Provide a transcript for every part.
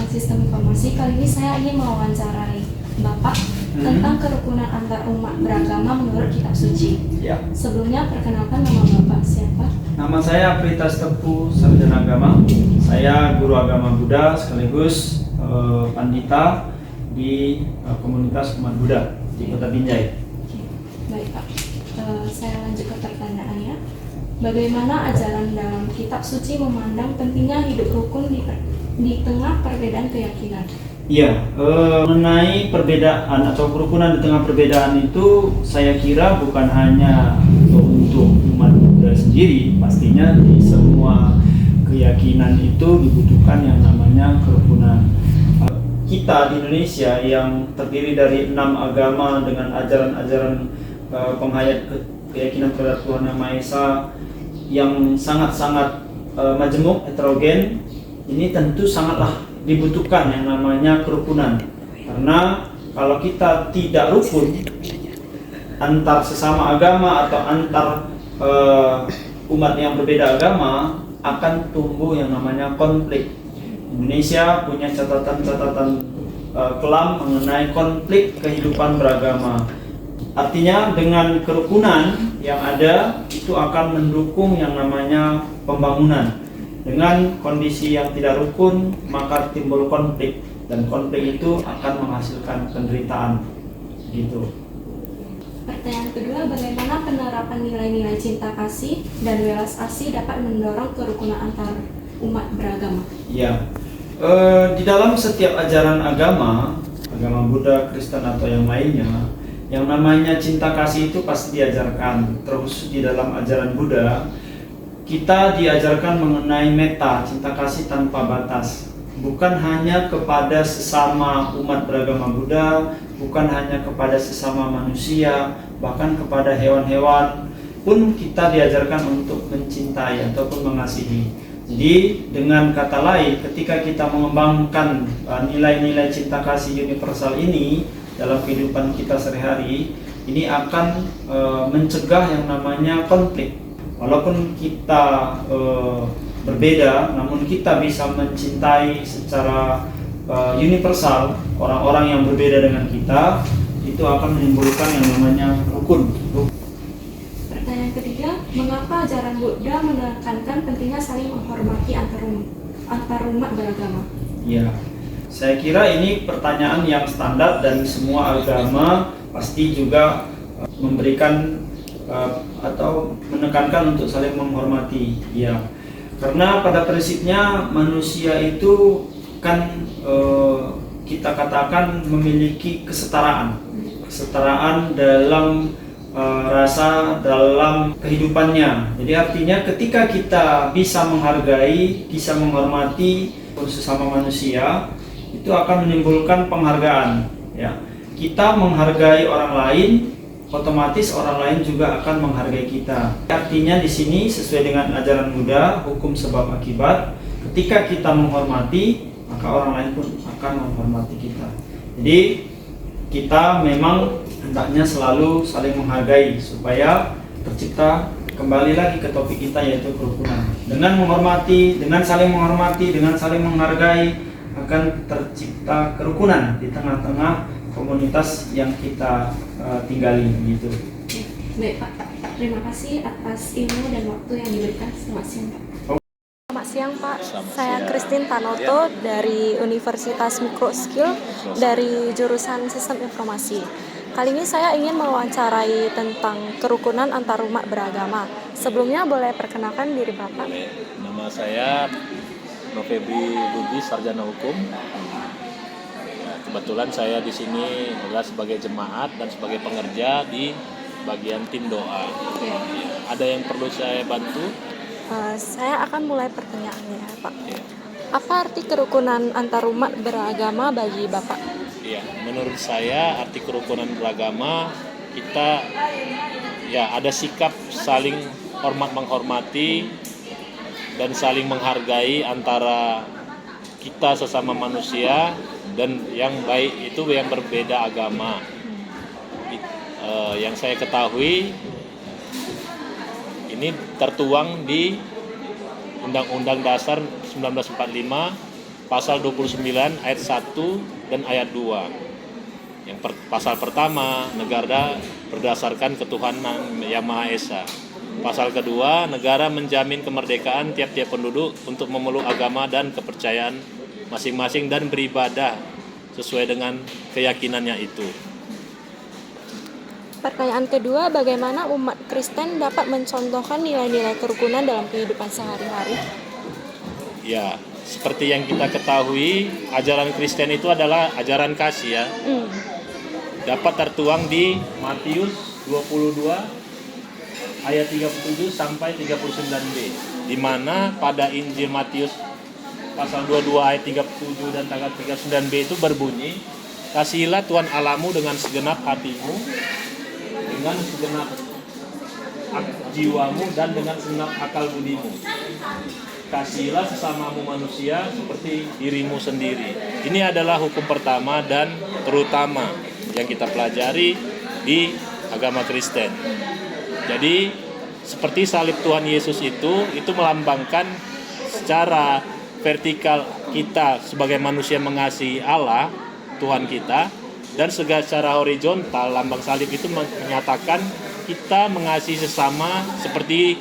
Sistem Informasi. Kali ini saya ingin mewawancarai Bapak tentang kerukunan antar umat beragama menurut Kitab Suci. Ya. Sebelumnya perkenalkan nama Bapak siapa? Nama saya Pritas Tepu, sarjana agama. Saya guru agama Buddha sekaligus pandita di komunitas umat Buddha di Kota Binjai. Oke. Baik Pak, saya lanjut ke pertanyaannya. Bagaimana ajaran dalam Kitab Suci memandang pentingnya hidup rukun di tengah perbedaan keyakinan? Iya, mengenai perbedaan atau kerukunan di tengah perbedaan itu saya kira bukan hanya untuk umat Buddha sendiri, pastinya di semua keyakinan itu dibutuhkan yang namanya kerukunan. Kita di Indonesia yang terdiri dari 6 agama dengan ajaran-ajaran penghayat keyakinan terhadap Tuhan Yang Maha Esa yang sangat-sangat majemuk, heterogen, ini tentu sangatlah dibutuhkan yang namanya kerukunan. Karena kalau kita tidak rukun antar sesama agama atau antar umat yang berbeda agama, akan tumbuh yang namanya konflik. Indonesia punya catatan-catatan kelam mengenai konflik kehidupan beragama. Artinya dengan kerukunan yang ada itu akan mendukung yang namanya pembangunan. Dengan kondisi yang tidak rukun maka timbul konflik, dan konflik itu akan menghasilkan penderitaan. Gitu. Pertanyaan kedua, bagaimana penerapan nilai-nilai cinta kasih dan welas asih dapat mendorong kerukunan antar umat beragama? Ya, di dalam setiap ajaran agama Buddha, Kristen atau yang lainnya, yang namanya cinta kasih itu pasti diajarkan. Terus di dalam ajaran Buddha kita diajarkan mengenai metta, cinta kasih tanpa batas. Bukan hanya kepada sesama umat beragama Buddha, bukan hanya kepada sesama manusia, bahkan kepada hewan-hewan pun kita diajarkan untuk mencintai ataupun mengasihi. Jadi dengan kata lain, ketika kita mengembangkan nilai-nilai cinta kasih universal ini dalam kehidupan kita sehari-hari, ini akan mencegah yang namanya konflik. Walaupun kita berbeda, namun kita bisa mencintai secara universal orang-orang yang berbeda dengan kita, itu akan menimbulkan yang namanya rukun. Pertanyaan ketiga, mengapa ajaran Buddha menekankan pentingnya saling menghormati antar umat beragama? Ya, saya kira ini pertanyaan yang standar dan semua agama pasti juga memberikan atau menekankan untuk saling menghormati. Ya, karena pada prinsipnya manusia itu kan kita katakan memiliki kesetaraan dalam rasa, dalam kehidupannya. Jadi artinya ketika kita bisa menghargai, bisa menghormati sesama manusia, itu akan menimbulkan penghargaan. Ya, kita menghargai orang lain, otomatis orang lain juga akan menghargai kita. Artinya di sini sesuai dengan ajaran Buddha, hukum sebab akibat. Ketika kita menghormati, maka orang lain pun akan menghormati kita. Jadi kita memang hendaknya selalu saling menghargai supaya tercipta kembali lagi ke topik kita, yaitu kerukunan. Dengan menghormati, dengan saling menghormati, dengan saling menghargai, akan tercipta kerukunan di tengah-tengah komunitas yang kita tinggali gitu. Baik Pak, terima kasih atas ilmu dan waktu yang diberikan. Selamat siang Pak. Selamat siang Pak, saya Christine Tanoto dari Universitas Microskill dari jurusan Sistem Informasi. Kali ini saya ingin mewawancarai tentang kerukunan antar umat beragama. Sebelumnya boleh perkenalkan diri Bapak? Nama saya Novebri Budi, sarjana hukum. Kebetulan saya di sini adalah sebagai jemaat dan sebagai pengerja di bagian tim doa. Ya. Ada yang perlu saya bantu? Saya akan mulai pertanyaannya, Pak. Ya. Apa arti kerukunan antar umat beragama bagi Bapak? Ya, menurut saya arti kerukunan beragama kita ada sikap saling hormat menghormati dan saling menghargai antara kita sesama manusia dan yang baik itu yang berbeda agama. Yang saya ketahui ini tertuang di Undang-Undang Dasar 1945 pasal 29 ayat 1 dan ayat 2. Pasal pertama, negara berdasarkan ketuhanan yang Maha Esa. Pasal kedua, negara menjamin kemerdekaan tiap-tiap penduduk untuk memeluk agama dan kepercayaan masing-masing dan beribadah sesuai dengan keyakinannya itu. Pertanyaan kedua, bagaimana umat Kristen dapat mencontohkan nilai-nilai kerukunan dalam kehidupan sehari-hari? Ya, seperti yang kita ketahui, ajaran Kristen itu adalah ajaran kasih ya. Dapat tertuang di Matius 22 ayat 37 sampai 39b, di mana pada Injil Matius pasal 22 ayat 37 dan tanggal 39b itu berbunyi, kasihilah Tuhan Allahmu dengan segenap hatimu, dengan segenap jiwamu dan dengan segenap akal budimu. Kasihilah sesamamu manusia seperti dirimu sendiri. Ini adalah hukum pertama dan terutama yang kita pelajari di agama Kristen. Jadi seperti salib Tuhan Yesus itu melambangkan secara vertikal kita sebagai manusia mengasihi Allah Tuhan kita, dan secara horizontal lambang salib itu menyatakan kita mengasihi sesama seperti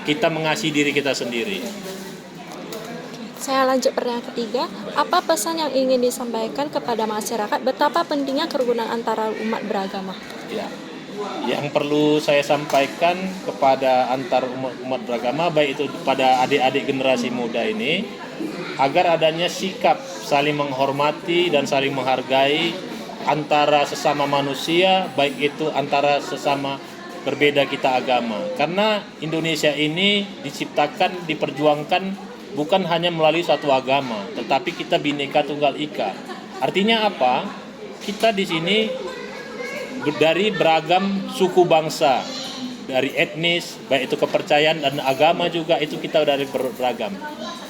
kita mengasihi diri kita sendiri. Saya lanjut pertanyaan ketiga, apa pesan yang ingin disampaikan kepada masyarakat betapa pentingnya kerukunan antara umat beragama? Ya, yang perlu saya sampaikan kepada antar umat beragama, baik itu pada adik-adik generasi muda ini, agar adanya sikap saling menghormati dan saling menghargai antara sesama manusia, baik itu antara sesama berbeda kita agama. Karena Indonesia ini diciptakan, diperjuangkan bukan hanya melalui satu agama, tetapi kita Bhinneka Tunggal Ika. Artinya apa? Kita di sini dari beragam suku bangsa, dari etnis, baik itu kepercayaan dan agama juga, itu kita dari beragam.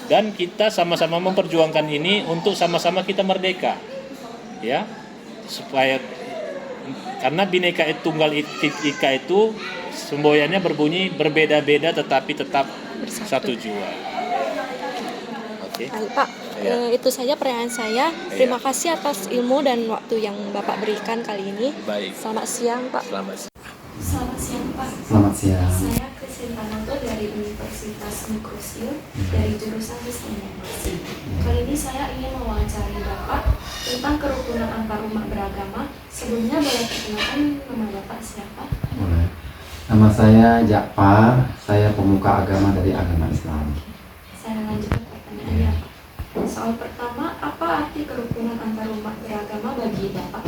Dan kita sama-sama memperjuangkan ini untuk sama-sama kita merdeka. Ya. Supaya karena Bhinneka Tunggal Ika itu semboyannya berbunyi berbeda-beda tetapi tetap satu jua. Okay. Baik Pak, itu saja pertanyaan saya. Terima kasih atas ilmu dan waktu yang Bapak berikan kali ini. Baik. Selamat siang Pak. Selamat siang. Selamat siang Pak. Selamat siang. Saya Kristin Tanoto dari Universitas Mikroskill dari jurusan Sistem Informasi. Kali ini saya ingin mewawancari Bapak tentang kerukunan antar umat beragama. Sebelumnya boleh perkenalkan nama Bapak siapa? Boleh. Nama saya Jakfar, saya pemuka agama dari agama Islam. Saya lanjutkan pertanyaannya Pak. Soal pertama, apa arti kerukunan antar umat beragama bagi Bapak?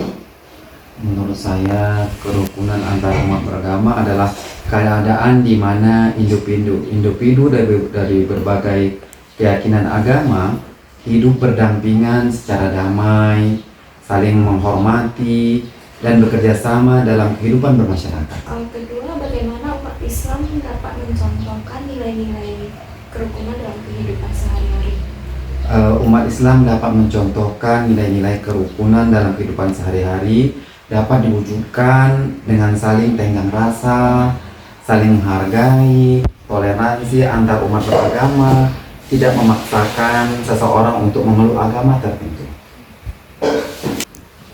Menurut saya, kerukunan antar umat beragama adalah keadaan di mana individu dari berbagai keyakinan agama hidup berdampingan secara damai, saling menghormati, dan bekerja sama dalam kehidupan bermasyarakat. Soal kedua, bagaimana umat Islam dapat mencontohkan nilai-nilai kerukunan dalam kehidupan sehari-hari? Umat Islam dapat mencontohkan nilai-nilai kerukunan dalam kehidupan sehari-hari dapat diwujudkan dengan saling tenggang rasa, saling menghargai, toleransi antar umat beragama, tidak memaksakan seseorang untuk memeluk agama tertentu.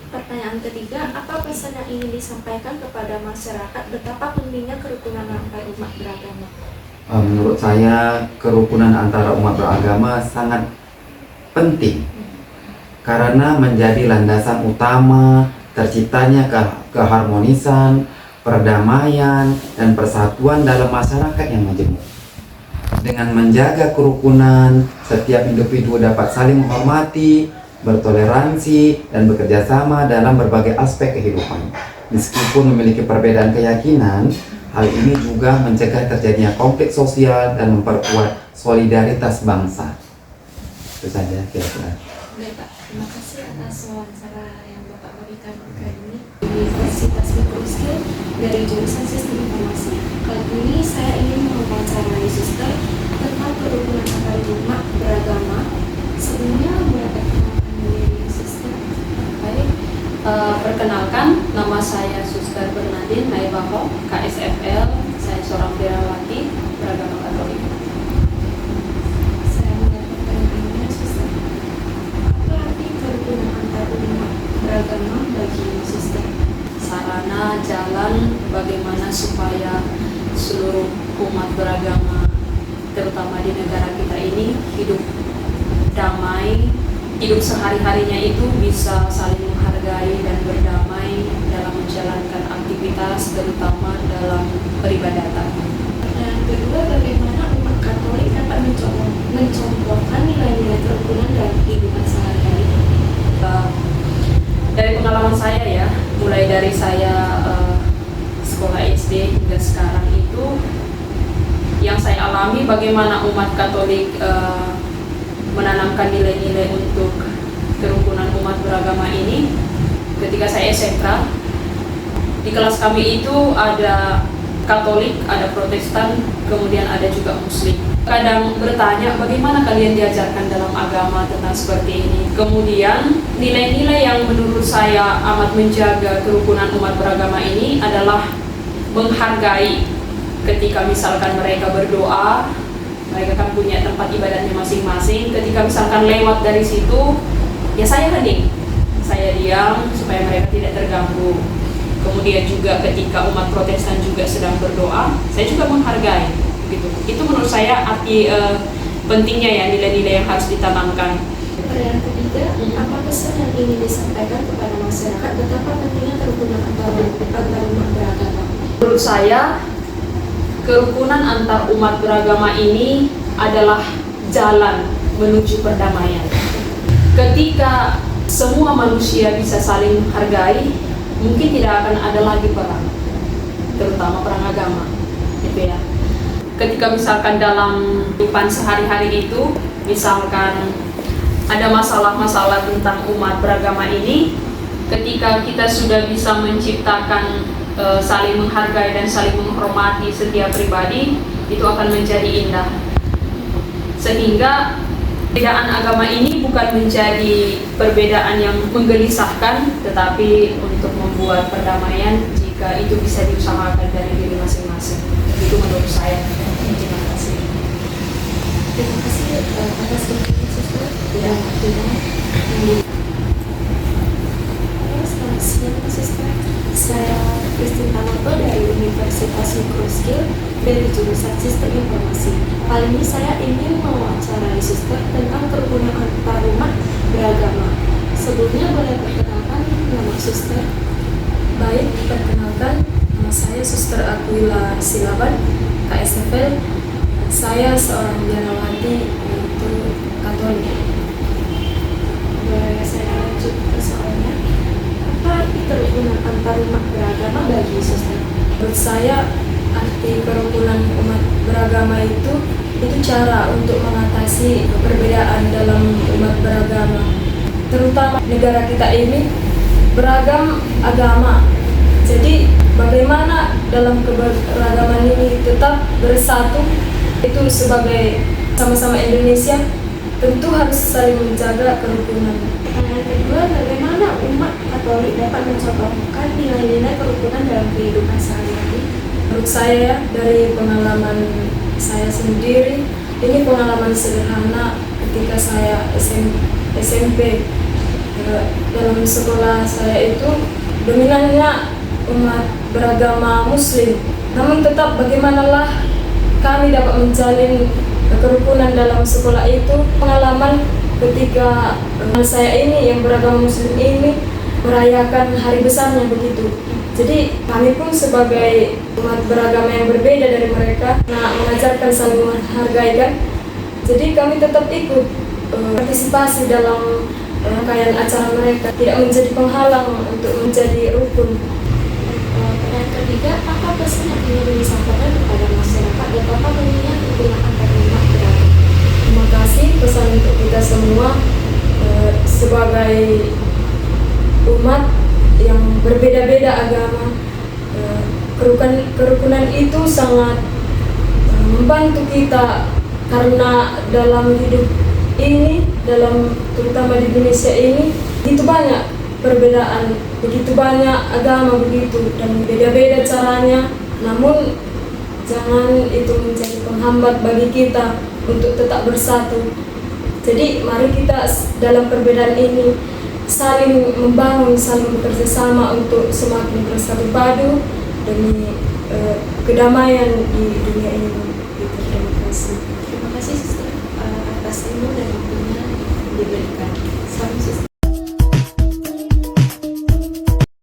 Pertanyaan ketiga, apa pesan yang ingin disampaikan kepada masyarakat betapa pentingnya kerukunan antar umat beragama? Menurut saya, kerukunan antara umat beragama sangat penting karena menjadi landasan utama terciptanya keharmonisan, perdamaian, dan persatuan dalam masyarakat yang majemuk. Dengan menjaga kerukunan, setiap individu dapat saling menghormati, bertoleransi, dan bekerja sama dalam berbagai aspek kehidupan. Meskipun memiliki perbedaan keyakinan, hal ini juga mencegah terjadinya konflik sosial dan memperkuat solidaritas bangsa. Itu saja kira-kira. Baik Pak, terima kasih atas wawancara yang Bapak berikan kali ini di Universitas Mikroskill dari jurusan Sistem Informasi. Kali ini saya ingin mewawancarai Suster tentang kerukunan antar umat beragama. Sebelumnya boleh perkenalkan diri Suster. Baik, perkenalkan nama saya Suster Bernadine Naibaho, KSFL. Saya seorang biarawati beragama Katolik. Saya mendapatkan ilmunya Suster. umat beragama, terutama di negara kita ini, hidup damai, hidup sehari-harinya itu bisa saling menghargai dan berdamai dalam menjalankan aktivitas, terutama dalam peribadatan. Dan kedua, bagaimana umat Katolik dapat mencontohkan nilai-nilai kerukunan dalam kehidupan sehari-hari? Dari pengalaman saya ya, mulai dari saya sekolah SD hingga sekarang itu, yang saya alami bagaimana umat Katolik menanamkan nilai-nilai untuk kerukunan umat beragama ini. Ketika saya SMK, di kelas kami itu ada Katolik, ada Protestan, kemudian ada juga Muslim. Kadang bertanya, bagaimana kalian diajarkan dalam agama tentang seperti ini? Kemudian nilai-nilai yang menurut saya amat menjaga kerukunan umat beragama ini adalah menghargai. Ketika misalkan mereka berdoa, mereka kan punya tempat ibadahnya masing-masing. Ketika misalkan lewat dari situ, ya saya hening, saya diam supaya mereka tidak terganggu. Kemudian juga ketika umat Protestan juga sedang berdoa, saya juga menghargai. Gitu. Itu menurut saya arti pentingnya ya, nilai-nilai yang harus ditanamkan. Yang ketiga, apa pesan yang ingin disampaikan kepada masyarakat betapa pentingnya kerukunan antar umat beragama? Menurut saya, kerukunan antar umat beragama ini adalah jalan menuju perdamaian. Ketika semua manusia bisa saling menghargai, mungkin tidak akan ada lagi perang, terutama perang agama, gitu ya. Ketika misalkan dalam kehidupan sehari-hari itu, misalkan ada masalah-masalah tentang umat beragama ini, ketika kita sudah bisa menciptakan saling menghargai dan saling menghormati setiap pribadi, itu akan menjadi indah. Sehingga perbedaan agama ini bukan menjadi perbedaan yang menggelisahkan, tetapi untuk membuat perdamaian jika itu bisa diusahakan dari diri masing-masing. Itu menurut saya. Terima kasih. Terima kasih atas informasi suster dan waktunya. Selamat siang suster. Saya Kristin Tanoto dari Universitas Mikroskill dari jurusan Sistem Informasi. Kali ini saya ingin mewawancarai suster tentang kerukunan antar umat beragama. Sebelumnya boleh perkenalkan nama suster? Baik, perkenalkan, nama saya Suster Aquila Silaban, KSFL. Saya seorang biarawati yaitu Katolik. Boleh saya lanjut persoalannya? Apa arti kerukunan antar umat beragama bagi suster? Menurut saya, arti kerukunan umat beragama itu cara untuk mengatasi perbedaan dalam umat beragama. Terutama negara kita ini beragam agama. Jadi bagaimana dalam keberagaman ini tetap bersatu, itu sebagai sama-sama Indonesia, tentu harus saling menjaga kerukunan. Pertanyaan kedua, bagaimana umat Katolik dapat mencontohkan nilai-nilai kerukunan dalam kehidupan sehari-hari? Menurut saya, dari pengalaman saya sendiri, ini pengalaman sederhana ketika saya SMP. Dalam sekolah saya itu dominannya umat beragama Muslim. Namun tetap bagaimanalah kami dapat menjalin kerukunan dalam sekolah itu. Pengalaman ketika saya ini yang beragama Muslim ini merayakan hari besarnya begitu. Jadi kami pun sebagai umat beragama yang berbeda dari mereka, mengajarkan saling menghargai kan. Jadi kami tetap ikut partisipasi dalam rangkaian acara mereka, tidak menjadi penghalang untuk menjadi rukun. Pertanyaan ketiga, apa pesan yang ingin disampaikan kepada masyarakat betapa pentingnya kerukunan antar umat beragama? Terima kasih pesan untuk kita semua sebagai umat yang berbeda-beda agama. Kerukunan itu sangat membantu kita karena dalam hidup ini, terutama di Indonesia ini, begitu banyak perbedaan, begitu banyak agama begitu, dan beda-beda caranya. Namun jangan itu menjadi penghambat bagi kita untuk tetap bersatu. Jadi mari kita dalam perbedaan ini saling membangun, saling bekerja sama untuk semakin bersatu padu demi kedamaian di dunia ini. Gitu. Terima kasih. Terima kasih Sister atas ilmu dan waktunya yang diberikan. Salam Sister.